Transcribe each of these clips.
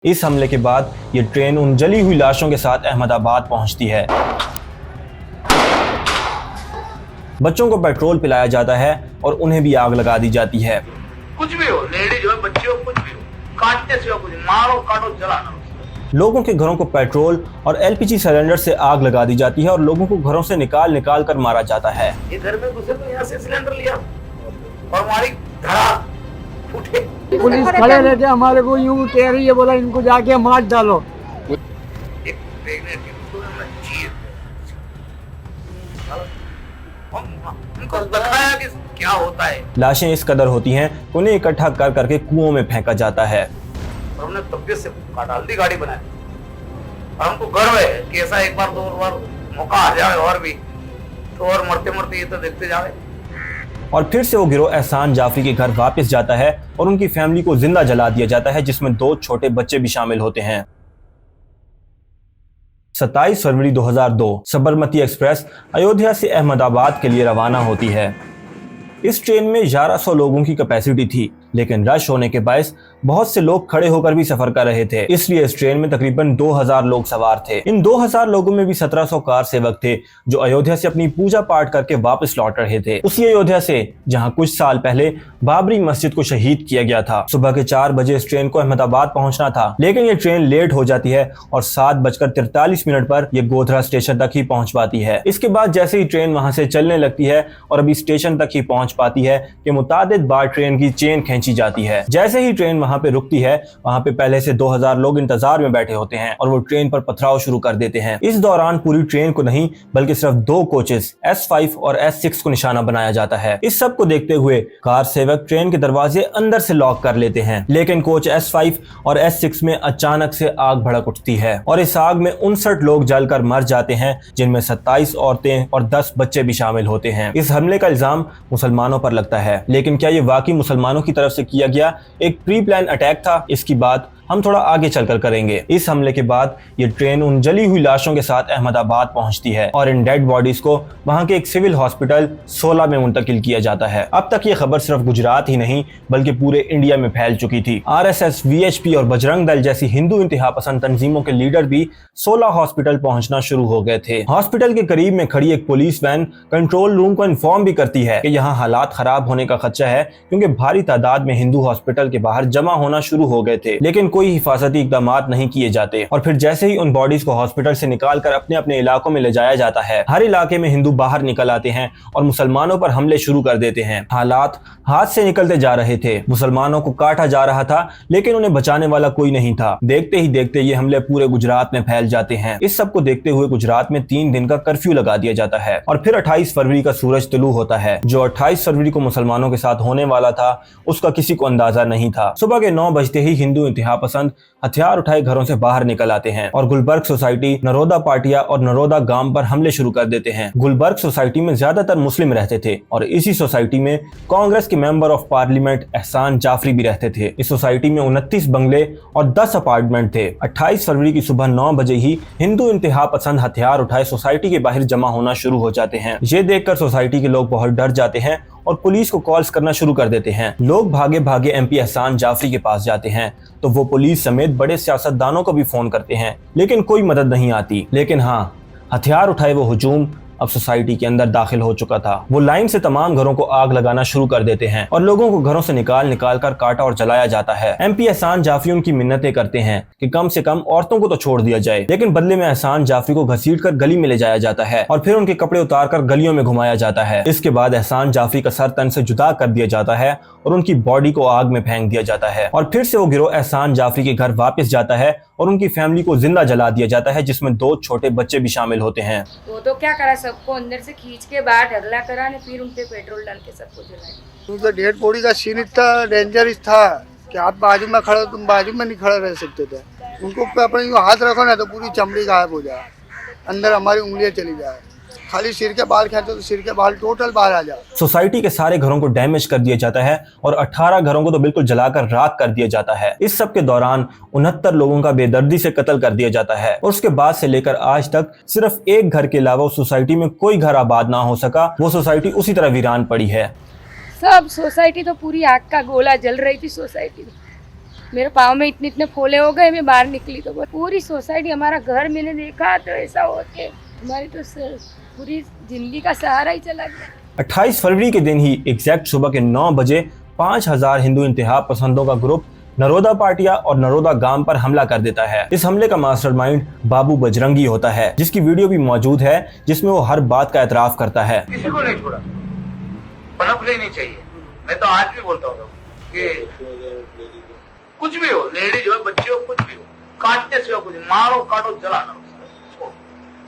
इस हमले के बाद ये ट्रेन उन जली हुई लाशों के साथ अहमदाबाद पहुंचती है। बच्चों को पेट्रोल पिलाया जाता है और उन्हें भी आग लगा दी जाती है। कुछ भी हो, लेडीज हो, बच्चे हो, कुछ भी हो, काटने से कुछ, मारो काटो जलाना। लोगों के घरों को पेट्रोल और एलपीजी सिलेंडर से आग लगा दी जाती है और लोगों को घरों से निकाल निकाल कर मारा जाता है। ये घर में घुसे तो यहाँ से सिलेंडर लिया और हमारी धड़ा फूटे। पुलिस खड़े रहते हमारे को यूं कह रही है, बोला इनको जाके मार डालो। एक प्रेग्नेंट उनको बताया कि क्या होता है। लाशें इस कदर होती हैं कि उन्हें इकट्ठा कर करके कुओं में फेंका जाता है। और हमने तबियत से डाल दी गाड़ी बनाई और हमको गर्व है कि ऐसा एक बार दो बार मौका आ जाए और भी तो, और मरते मरते ये तो देखते जाए। और फिर से वो गिरोह एहसान जाफरी के घर वापस जाता है और उनकी फैमिली को जिंदा जला दिया जाता है, जिसमें 2 छोटे बच्चे भी शामिल होते हैं। 27 फरवरी 2002 साबरमती एक्सप्रेस अयोध्या से अहमदाबाद के लिए रवाना होती है। इस ट्रेन में 1100 लोगों की कैपेसिटी थी, लेकिन रश होने के बायस बहुत से लोग खड़े होकर भी सफर कर रहे थे, इसलिए इस ट्रेन में तकरीबन 2000 लोग सवार थे। इन 2000 लोगों में भी 1700 कार सेवक थे जो अयोध्या से अपनी पूजा पाठ करके वापस लौट रहे थे, उसी अयोध्या से जहां कुछ साल पहले बाबरी मस्जिद को शहीद किया गया था। सुबह के 4 बजे इस ट्रेन को अहमदाबाद पहुंचना था, लेकिन ये ट्रेन लेट हो जाती है और 7:43 पर ये गोधरा स्टेशन तक ही पहुंच पाती है। इसके बाद जैसे ही ट्रेन वहां से चलने लगती है और अभी स्टेशन तक ही पहुंच पाती है कि मुतादिद बार ट्रेन की चेन खींची जाती है। जैसे ही ट्रेन वहां पे रुकती है, वहां पे पहले से 2000 लोग इंतजार में बैठे होते हैं और वो ट्रेन पर पथराव शुरू कर देते हैं। इस दौरान पूरी ट्रेन को नहीं बल्कि सिर्फ 2 कोचेस S5 और S6 को निशाना बनाया जाता है। इस सब को देखते हुए कार सेवक ट्रेन के दरवाजे अंदर से लॉक कर लेते हैं, लेकिन कोच S5 और S6 में अचानक से आग भड़क उठती है और इस आग में 59 लोग जलकर मर जाते हैं, जिनमें 27 औरतें और 10 बच्चे भी शामिल होते हैं। इस हमले का इल्जाम मुसलमानों पर लगता है, लेकिन क्या ये वाकई मुसलमानों की तरफ से किया गया एक प्री प्लान अटैक था, इसकी बात हम थोड़ा आगे चलकर करेंगे। इस हमले के बाद ये ट्रेन उन जली हुई लाशों के साथ अहमदाबाद पहुंचती है और इन डेड बॉडीज को वहां के एक सिविल हॉस्पिटल 16 में मुंतकिल किया जाता है। अब तक ये खबर सिर्फ गुजरात ही नहीं बल्कि पूरे इंडिया में फैल चुकी थी। RSS, VHP और बजरंग दल जैसी हिंदू इंतहा पसंद तंजीमों के लीडर भी 16 हॉस्पिटल पहुंचना शुरू हो गए थे। हॉस्पिटल के करीब में खड़ी एक पुलिस वैन कंट्रोल रूम को इन्फॉर्म भी करती है कि यहाँ हालात खराब होने का खदशा है, क्योंकि भारी तादाद में हिंदू हॉस्पिटल के बाहर जमा होना शुरू हो गए थे, लेकिन कोई हिफाजती इकदाम नहीं किए जाते। और फिर जैसे ही उन बॉडीज को हॉस्पिटल से निकालकर अपने अपने इलाकों में ले जाया जाता है, हर इलाके में हिंदू बाहर निकल आते हैं और मुसलमानों पर हमले शुरू कर देते हैं। हालात हाथ से निकलते जा रहे थे, मुसलमानों को काटा जा रहा था, लेकिन उन्हें बचाने वाला कोई नहीं था। देखते ही देखते ये हमले पूरे गुजरात में फैल जाते हैं। इस सब को देखते हुए गुजरात में 3 दिन का कर्फ्यू लगा दिया जाता है और फिर 28 फरवरी का सूरज तुलू होता है। जो 28 फरवरी को मुसलमानों के साथ होने वाला था उसका किसी को अंदाजा नहीं था। सुबह के 9 बजते ही हिंदू इंतहा पसंद हथियार उठाए घरों से बाहर निकल आते हैं और गुलबर्ग सोसाइटी, नरोदा पाटिया और नरोदा गांव पर हमले शुरू कर देते हैं। गुलबर्ग सोसाइटी में ज्यादातर मुस्लिम रहते थे और इसी सोसाइटी में कांग्रेस के मेंबर ऑफ पार्लियामेंट एहसान जाफरी भी रहते थे। इस सोसाइटी में 29 बंगले और 10 अपार्टमेंट थे। 28 फरवरी की सुबह 9 बजे ही हिंदू इंतहा पसंद हथियार उठाए सोसाइटी के बाहर जमा होना शुरू हो जाते हैं। ये देखकर सोसाइटी के लोग बहुत डर जाते हैं और पुलिस को कॉल्स करना शुरू कर देते हैं। लोग भागे भागे MP एहसान जाफरी के पास जाते हैं तो वो पुलिस समेत बड़े सियासतदानों को भी फोन करते हैं, लेकिन कोई मदद नहीं आती। लेकिन हाँ, हथियार उठाए वो हुजूम अब सोसाइटी के अंदर दाखिल हो चुका था। वो लाइन से तमाम घरों को आग लगाना शुरू कर देते हैं और लोगों को घरों से निकाल निकाल कर काटा और जलाया जाता है। MP एहसान जाफरी उनकी मिन्नतें करते हैं कि कम से कम औरतों को तो छोड़ दिया जाए, लेकिन बदले में एहसान जाफरी को घसीट कर गली में ले जाया जाता है और फिर उनके कपड़े उतार कर गलियों में घुमाया जाता है। इसके बाद एहसान जाफरी का सर तन से जुदा कर दिया जाता है और उनकी बॉडी को आग में फेंक दिया जाता है और फिर से वो गिरोह एहसान जाफरी के घर वापस जाता है और उनकी फैमिली को जिंदा जला दिया जाता है, जिसमें 2 छोटे बच्चे भी शामिल होते हैं। वो तो क्या करा, सबको अंदर से खींच के बाहर ढगला करा ने, फिर उन पे पेट्रोल डाल के सबको जलाया। तो डेड बॉडी का सीन इतना डेंजरस था कि आप बाजू में खड़े, तुम बाजू में नहीं खड़े रह सकते थे। उनको अपने यूँ हाथ रखो ना तो पूरी चमड़ी गायब हो जाए, अंदर हमारी उंगलियां चली जाए, खाली सिर के बाल खींचो तो सिर के बाल टोटल बाहर आ जाए। सोसाइटी के सारे घरों को डैमेज कर दिया जाता है और 18 घरों को तो बिल्कुल जलाकर राख कर दिया जाता है। इस सब के दौरान 69 लोगों का बेदर्दी से कत्ल कर दिया जाता है और उसके बाद से लेकर आज तक सिर्फ एक घर के अलावा उस सोसाइटी में कोई घर आबाद ना हो सका। वो सोसाइटी उसी तरह वीरान पड़ी है। सब सोसाइटी तो पूरी आग का गोला जल रही थी सोसाइटी में। मेरे पाँव में इतने इतने फोले हो गए, मैं बाहर निकली तो पूरी सोसाइटी, हमारा घर मैंने देखा तो ऐसा होते हमारी तो पूरी जिंदगी का सहारा ही चला गया। 28 फरवरी के दिन ही एग्जैक्ट सुबह के 9 बजे 5000 हिंदू इंतहा पसंदों का ग्रुप नरोदा पाटिया और नरोदा गांव पर हमला कर देता है। इस हमले का मास्टरमाइंड बाबू बजरंगी होता है, जिसकी वीडियो भी मौजूद है, जिसमें वो हर बात का एतराफ करता है। किसी को नहीं छोड़ा, पनप लेनी चाहिए। मैं तो आज भी बोलता हूँ कि कुछ भी हो, लेडीज हो, बच्चे हो, कुछ भी हो, काटने से हो, कुछ मारो, काटो, जलाना।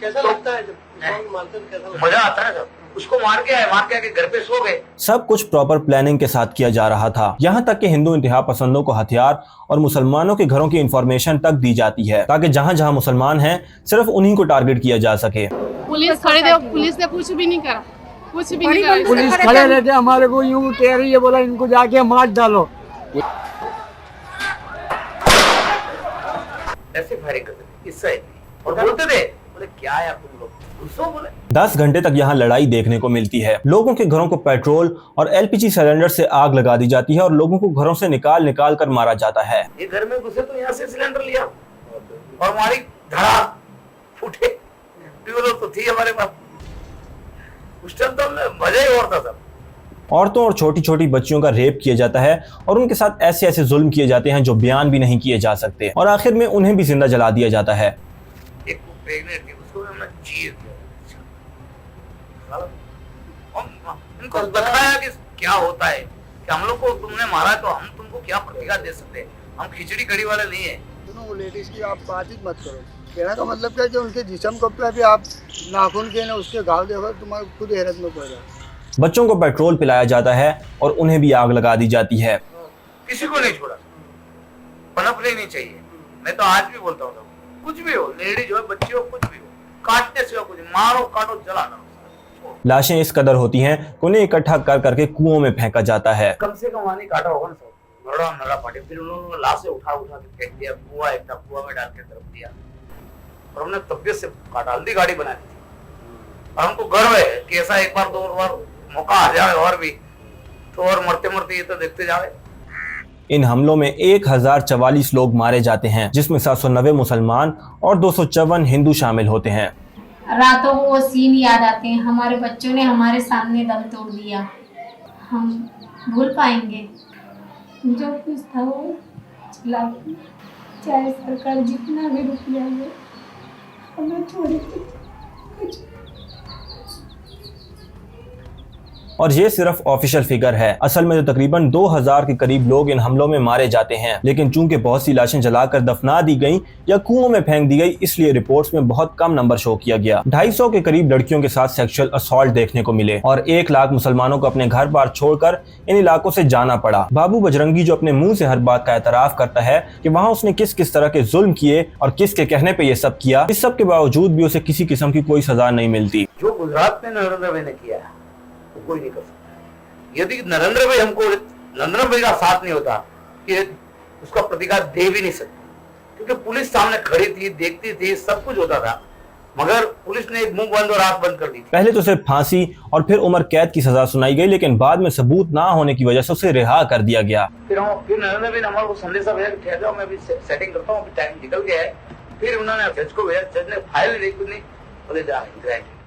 कैसा लगता है जब मारते हैं, कैसा लगता है? मजा आता है। सब उसको मार के आके घर पे सो गए। सब कुछ प्रॉपर प्लानिंग के साथ किया जा रहा था। यहाँ तक कि हिंदू इंतहा पसंदों को हथियार और मुसलमानों के घरों की इंफॉर्मेशन तक दी जाती है, ताकि जहाँ जहाँ मुसलमान हैं सिर्फ उन्हीं को टारगेट किया जा सके। पुलिस खड़े थे, पुलिस ने कुछ भी नहीं करा, कुछ भी नहीं करा। पुलिस खड़े रहते हमारे को यूं कह रही है, बोला इनको जाके मार डालो। ऐसे फायरिंग करते थे, किस्सा है। और बोलते थे, बोले क्या यार तुम लोग घुसो, बोले 10 घंटे तक यहाँ लड़ाई देखने को मिलती है। लोगों के घरों को पेट्रोल और एलपीजी सिलेंडर से आग लगा दी जाती है और लोगों को घरों से निकाल कर मारा जाता है। ये घर में घुसे तो यहाँ से सिलेंडर लिया और हमारी धड़ा फूटे। ट्यूबवेल तो थी हमारे पास, उस टाइम तो हमने मजा ही और था सब। औरतों और छोटी छोटी बच्चियों का रेप किया जाता है और उनके साथ ऐसे ऐसे जुल्म किए जाते हैं जो बयान भी नहीं किए जा सकते, और आखिर में उन्हें भी जिंदा जला दिया जाता है। एक प्रेग्नेंट थी, उसको हमने चीर दिया। इनको बताया कि क्या होता है, कि हम लोग को तुमने मारा तो हम तुमको क्या प्रतिकार दे सकते हैं, हम खिचड़ी कड़ी वाले नहीं है। सुनो, वो लेडीज की आप बात ही मत करो। कहने का मतलब क्या है कि उनके जिस्म को पे भी आप नाखून के ना उसके घाव देखो, तुम्हारे खुद हैरत में पड़ जाए। बच्चों को पेट्रोल पिलाया जाता है और उन्हें भी आग लगा दी जाती है। किसी को नहीं छोड़ा, पनप लेनी चाहिए। मैं तो आज भी बोलता हूँ, कुछ भी हो, लेडीज हो, बच्चे हो, कुछ भी हो, काटने से हो, कुछ मारो, काटो, जलाना। लाशें इस कदर होती हैं कि उन्हें इकट्ठा कर करके कुओं में फेंका जाता है। कम से कम वहां काटा होगा ना सब, नड़ा फाटे। फिर उन्होंने लाशें उठा के फेंक दिया, कुआं में डाल के तरफ दिया। और हमने तबियत से काटाल्दी गाड़ी बना दी थी। और हमको गर्व है कि ऐसा एक बार दो बार मौका आ जाए और भी तो, और मरते मरते ये तो देखते जाए। इन हमलों में 1044 लोग मारे जाते हैं, जिसमें 790 मुसलमान और 254 हिंदू शामिल होते हैं। रातों को वो सीन याद आते हैं, हमारे बच्चों ने हमारे सामने दम तोड़ दिया, हम भूल पाएंगे? जो कुछ था वो चला, चाहे सरकार जितना भी रुपया दे हमें थोड़ी कुछ। और ये सिर्फ ऑफिशियल फिगर है। असल में तो तकरीबन 2000 के करीब लोग इन हमलों में मारे जाते हैं, लेकिन चूंकि बहुत सी लाशें जलाकर दफना दी गईं या कुओं में फेंक दी गई, इसलिए रिपोर्ट्स में बहुत कम नंबर शो किया गया। 250 के करीब लड़कियों के साथ सेक्सुअल असॉल्ट देखने को मिले और 1 लाख मुसलमानों को अपने घर बार छोड़कर इन इलाकों से जाना पड़ा। बाबू बजरंगी जो अपने मुंह से हर बात का एतराफ करता है कि वहाँ उसने किस किस तरह के जुल्म किए और किसके कहने पे ये सब किया, इस सब के बावजूद भी उसे किसी किस्म की कोई सजा नहीं मिलती। जो गुजरात में नरेंद्र भाई ने किया है वो कोई नहीं कर सकता। यदि नरेंद्र भाई का साथ नहीं होता कि उसका प्रतिकार दे भी नहीं सकता, क्योंकि पुलिस सामने खड़ी थी, देखती थी, सब कुछ होता था, मगर पुलिस ने एक मुंह बंद और आंख बंद कर दी। पहले तो सिर्फ फांसी और फिर उम्र कैद की सजा सुनाई गई, लेकिन बाद में सबूत ना होने की वजह से उसे रिहा कर दिया गया। फिर नरेंद्र भाई ने हमारे को संदेशा भेजा कि ठहर जाओ, मैं अभी सेटिंग करता हूँ, टाइम निकल गया है। फिर उन्होंने जज को भेजा, जज ने फाइल नहीं, कुछ नहीं, बोले जा ग्रांटेड।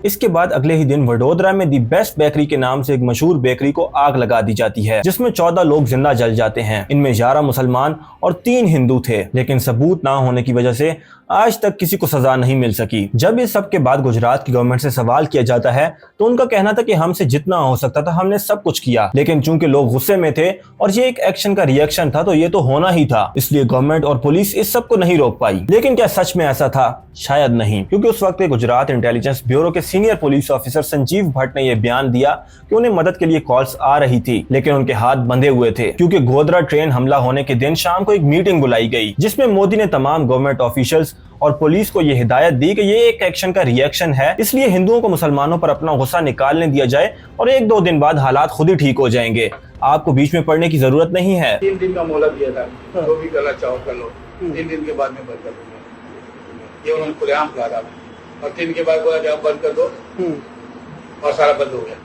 इसके बाद अगले ही दिन वडोदरा में दी बेस्ट बेकरी के नाम से एक मशहूर बेकरी को आग लगा दी जाती है, जिसमें 14 लोग जिंदा जल जाते हैं। इनमें 11 मुसलमान और 3 हिंदू थे, लेकिन सबूत ना होने की वजह से आज तक किसी को सजा नहीं मिल सकी। जब इस सब के बाद गुजरात की गवर्नमेंट से सवाल किया जाता है तो उनका कहना था कि हमसे जितना हो सकता था हमने सब कुछ किया, लेकिन चूंकि लोग गुस्से में थे और ये एक एक्शन का रिएक्शन था तो ये तो होना ही था, इसलिए गवर्नमेंट और पुलिस इस सब को नहीं रोक पाई। लेकिन क्या सच में ऐसा था? शायद नहीं, क्योंकि उस वक्त गुजरात इंटेलिजेंस ब्यूरो के senior police officer Sanjeev Bhatt ने यह बयान दिया कि उन्हें मदद के लिए कॉल्स आ रही थी, लेकिन उनके हाथ बंधे हुए थे, क्योंकि गोधरा ट्रेन हमला होने के दिन शाम को एक मीटिंग बुलाई गई, जिसमें मोदी ने तमाम गवर्नमेंट ऑफिशियल्स और पुलिस को यह हिदायत दी कि ये एक एक्शन का रिएक्शन है, इसलिए हिंदुओं को मुसलमानों पर अपना गुस्सा निकालने दिया जाए और 1-2 दिन बाद हालात खुद ही ठीक हो जाएंगे, आपको बीच में पड़ने की जरूरत नहीं है। 3 दिन का मोहलत दिया था, जो भी करना चाहो कर लो, 3 दिन के बाद में बंद कर दूंगा, ये उन्होंने खुलेआम कहा था। और 3 दिन के बाद बोला जब बंद कर दो और सारा बंद हो गया।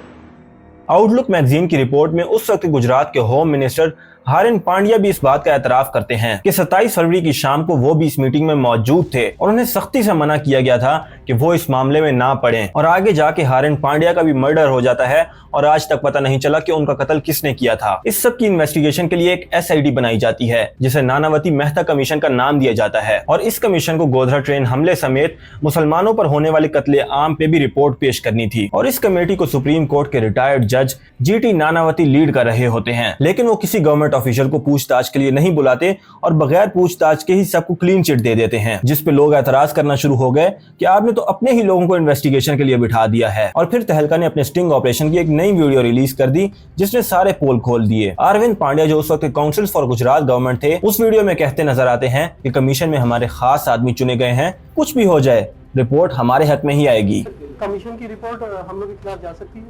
आउटलुक मैगजीन की रिपोर्ट में उस वक्त गुजरात के होम मिनिस्टर हारिन पांड्या भी इस बात का एतराफ करते हैं कि 27 फरवरी की शाम को वो भी इस मीटिंग में मौजूद थे और उन्हें सख्ती से मना किया गया था कि वो इस मामले में ना पड़ें और आगे जाके हारिन पांड्या का भी मर्डर हो जाता है और आज तक पता नहीं चला कि उनका कत्ल किसने किया था। इस सब की इन्वेस्टिगेशन के लिए एक SIT बनाई जाती है जिसे नानावती मेहता कमीशन का नाम दिया जाता है और इस कमीशन को गोधरा ट्रेन हमले समेत मुसलमानों पर होने वाले कत्ले आम पे भी रिपोर्ट पेश करनी थी और इस कमेटी को सुप्रीम कोर्ट के रिटायर्ड जज GT नानावती लीड कर रहे होते हैं। लेकिन वो किसी गवर्नमेंट ऑफिसर को पूछताछ के लिए नहीं बुलाते और बगैर पूछताछ के ही सबको क्लीन चिट दे देते हैं, जिस पे लोग एतराज करना शुरू हो गए कि आपने तो अपने ही लोगों को इन्वेस्टिगेशन के लिए बिठा दिया है। और फिर तहलका ने अपने स्टिंग ऑपरेशन की एक नई वीडियो रिलीज कर दी जिसने सारे पोल खोल दिए। अरविंद पांड्या जो उस वक्त काउंसिल फॉर गुजरात गवर्नमेंट थे, उस वीडियो में कहते नजर आते हैं कि कमीशन में हमारे खास आदमी चुने गए हैं, कुछ भी हो जाए रिपोर्ट हमारे हक में ही आएगी। कमीशन की रिपोर्ट हम लोग के खिलाफ जा सकती है?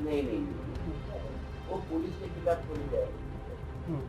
नहीं नहीं, वो पुलिस के खिलाफ खोली जाएगी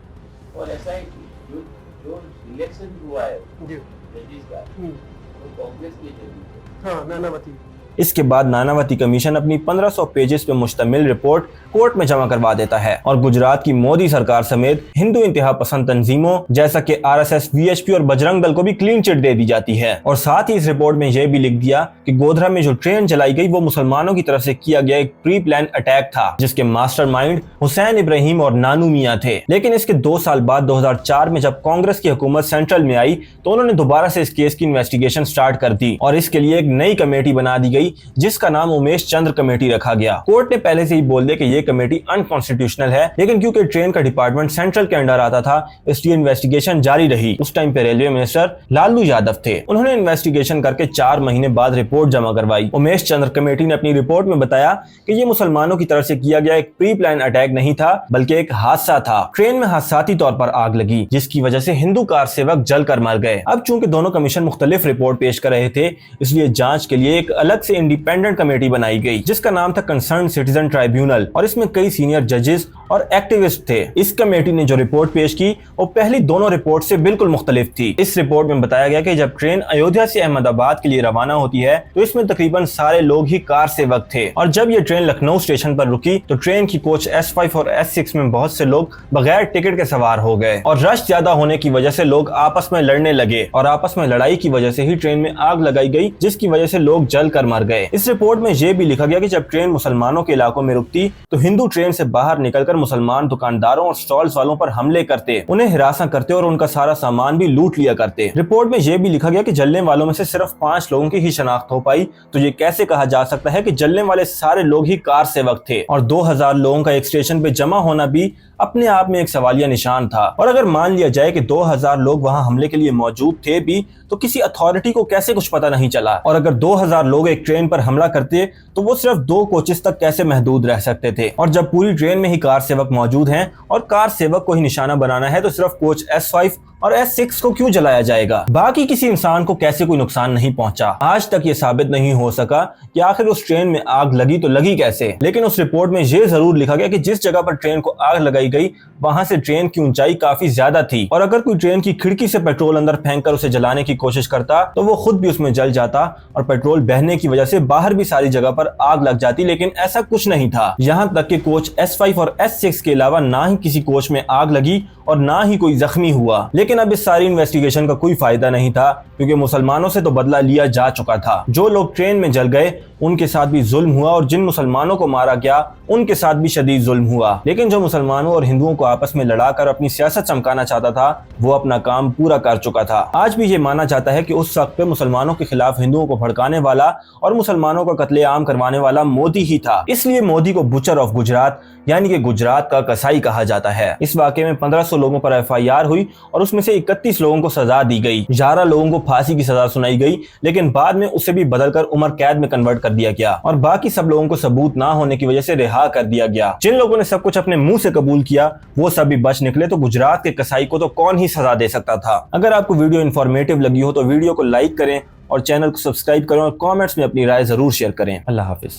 और ऐसा है कि जो इलेक्शन हुआ है जी जजेस का, वो कांग्रेस के जजेस। हाँ, नानावती। इसके बाद नानावती कमीशन अपनी 1500 पेजेस पे मुश्तमिल रिपोर्ट कोर्ट में जमा करवा देता है और गुजरात की मोदी सरकार समेत हिंदू इंतहा पसंद तंजीमों जैसा कि RSS, VHP और बजरंग दल को भी क्लीन चिट दे दी जाती है। और साथ ही इस रिपोर्ट में यह भी लिख दिया कि गोधरा में जो ट्रेन चलाई गई वो मुसलमानों की तरफ से किया गया एक प्री प्लान अटैक था जिसके मास्टरमाइंड हुसैन इब्राहिम और नानू मियां थे। लेकिन इसके 2 साल बाद 2004 में जब कांग्रेस की हुकूमत सेंट्रल में आई तो उन्होंने दोबारा से इस केस की इन्वेस्टिगेशन स्टार्ट कर दी और इसके लिए एक नई कमेटी बना दी गई जिसका नाम उमेश चंद्र कमेटी रखा गया। कोर्ट ने पहले से ही बोल दिया कि ये कमेटी अनकॉन्स्टिट्यूशनल है, लेकिन क्योंकि ट्रेन का डिपार्टमेंट सेंट्रल के अंडर आता था इसलिए इन्वेस्टिगेशन जारी रही। उस टाइम पे रेलवे मिनिस्टर लालू यादव थे। उन्होंने इन्वेस्टिगेशन करके 4 महीने बाद रिपोर्ट जमा करवाई। उमेश चंद्र कमेटी ने अपनी रिपोर्ट में बताया कि ये मुसलमानों की तरफ से किया गया एक प्री प्लान अटैक नहीं था बल्कि एक हादसा था। ट्रेन में हादसाती तौर पर आग लगी जिसकी वजह से हिंदू कार सेवक जल कर मर गए। अब चूंकि दोनों कमीशन मुख्तलिफ रिपोर्ट पेश कर रहे थे इसलिए जांच के लिए एक अलग से इंडिपेंडेंट कमेटी बनाई गई जिसका नाम था कंसर्न सिटीजन ट्राइब्यूनल और इसमें कई सीनियर जजेस और एक्टिविस्ट थे। इस कमेटी ने जो रिपोर्ट पेश की वो पहली दोनों रिपोर्ट से बिल्कुल मुख्तलिफ थी। इस रिपोर्ट में बताया गया कि जब ट्रेन अयोध्या से अहमदाबाद के लिए रवाना होती है तो इसमें तकरीबन सारे लोग ही कार सेवक थे और जब ये ट्रेन लखनऊ स्टेशन पर रुकी तो ट्रेन की कोच S5 और S6 में बहुत से लोग बगैर टिकट के सवार हो गए और रश ज्यादा होने की वजह से लोग आपस में लड़ने लगे और आपस में लड़ाई की वजह से ही ट्रेन में आग लगाई गई जिसकी वजह से लोग जल कर मर गए। इस रिपोर्ट में यह भी लिखा गया कि जब ट्रेन मुसलमानों के इलाकों में रुकती तो हिंदू ट्रेन से बाहर निकलकर मुसलमान दुकानदारों और स्टॉल्स वालों पर हमले करते, उन्हें हिरासा करते और उनका सारा सामान भी लूट लिया करते। रिपोर्ट में यह भी लिखा गया कि जलने वालों में से सिर्फ 5 लोगों की ही शनाख्त हो पाई तो ये कैसे कहा जा सकता है कि जलने वाले सारे लोग ही कार सेवक थे और 2000 लोगों का एक स्टेशन पे जमा होना भी अपने आप में एक सवालिया निशान था। और अगर मान लिया जाए कि 2000 लोग वहां हमले के लिए मौजूद थे भी तो किसी अथॉरिटी को कैसे कुछ पता नहीं चला और अगर 2000 लोग एक ट्रेन पर हमला करते तो वो सिर्फ 2 कोचेस तक कैसे महदूद रह सकते थे और जब पूरी ट्रेन में ही कार सेवक मौजूद हैं और कार सेवक को ही निशाना बनाना है तो सिर्फ कोच S5 और S6 को क्यों जलाया जाएगा? बाकी किसी इंसान को कैसे कोई नुकसान नहीं पहुंचा? आज तक ये साबित नहीं हो सका कि आखिर उस ट्रेन में आग लगी तो लगी कैसे। लेकिन उस रिपोर्ट में ये जरूर लिखा गया कि जिस जगह पर ट्रेन को आग लगाई गई वहां से ट्रेन की ऊंचाई काफी ज्यादा थी और अगर कोई ट्रेन की खिड़की से पेट्रोल अंदर फेंककर उसे जलाने की कोशिश करता तो वो खुद भी उसमें जल जाता और पेट्रोल बहने की वजह से बाहर भी सारी जगह पर आग लग जाती। लेकिन ऐसा कुछ नहीं था। यहाँ तक कि कोच S5 और S6 के अलावा ना ही किसी कोच में आग लगी और ना ही कोई जख्मी हुआ। लेकिन अब इस सारी इन्वेस्टिगेशन का कोई फायदा नहीं था क्योंकि मुसलमानों से तो बदला लिया जा चुका था। जो लोग ट्रेन में जल गए उनके साथ भी जुल्म हुआ और जिन मुसलमानों को मारा गया उनके साथ भी शदीद जुल्म हुआ। लेकिन जो मुसलमानों और हिंदुओं को आपस में लड़ाकर अपनी सियासत चमकाना चाहता था वो अपना काम पूरा कर चुका था। आज भी ये माना जाता है कि उस वक्त पे मुसलमानों के खिलाफ हिंदुओं को भड़काने वाला और मुसलमानों का कत्लेआम करवाने वाला मोदी ही था। इसलिए मोदी को बुचर ऑफ गुजरात यानी कि गुजरात का कसाई कहा जाता है। इस वाकये में 1500 लोगों पर FIR हुई और उसमें से 31 लोगों को सजा दी गई, 11 लोगों को फांसी की सजा सुनाई गई लेकिन बाद में उसे भी बदलकर उम्र कैद में कन्वर्ट कर दिया गया और बाकी सब लोगों को सबूत ना होने की वजह से रिहा कर दिया गया। जिन लोगों ने सब कुछ अपने मुंह से कबूल किया वो सब भी बच निकले तो गुजरात के कसाई को तो कौन ही सजा दे सकता था। अगर आपको वीडियो इन्फॉर्मेटिव लगी हो तो वीडियो को लाइक करें और चैनल को सब्सक्राइब करें और कमेंट्स में अपनी राय जरूर शेयर करें। अल्लाह हाफिज।